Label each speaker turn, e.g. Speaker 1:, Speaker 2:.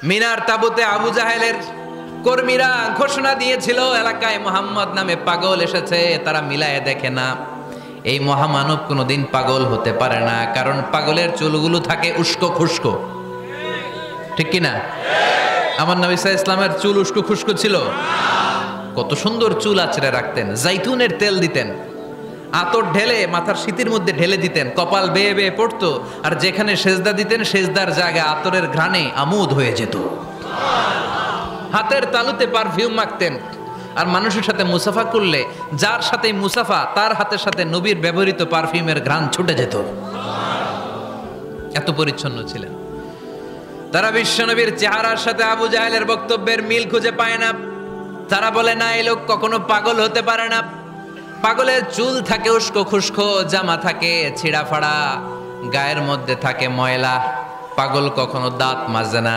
Speaker 1: মিনার তাবুতে আবু জাহেলের কর্মীরা ঘোষণা দিয়েছিল, এলাকায় মোহাম্মদ নামে পাগল এসেছে। তারা মিলায়ে দেখে না, এই মহামানব কোনোদিন পাগল হতে পারে না, কারণ পাগলের চুলগুলো থাকে উস্কো খুস্কো। ঠিক কিনা? আমার নবী সাল্লাল্লাহু আলাইহি ইসলামের চুল উস্কো খুস্কো ছিল? কত সুন্দর চুল আঁচড়ে রাখতেন, জাইতুনের তেল দিতেন, আতর ঢেলে মাথার শীতের মধ্যে ঢেলে দিতেন, কপাল বেয়ে বেয়ে পড়তো, আর যেখানে সেজদা দিতেন সেজদার জায়গা আতরের ঘ্রাণে আমোদ হয়ে যেত। হাতের তালুতে পারফিউম মাখতেন, আর মানুষের সাথে মুসাফা করলে যার সাথে মুসাফা তার হাতের সাথে নবীর ব্যবহৃত পারফিউমের ঘ্রাণ ছুটে যেত। এত পরিচ্ছন্ন ছিলেন। তারা বিশ্বনবীর চেহারার সাথে আবু জাহেলের বক্তব্যের মিল খুঁজে পায় না। তারা বলে, না, এই লোক কখনো পাগল হতে পারে না। পাগলের চুল থাকে উস্কো খুস্কো, জামা থাকে ছিঁড়া ফাড়া, গায়ের মধ্যে থাকে ময়লা। পাগল কখনো দাঁত মাজে না।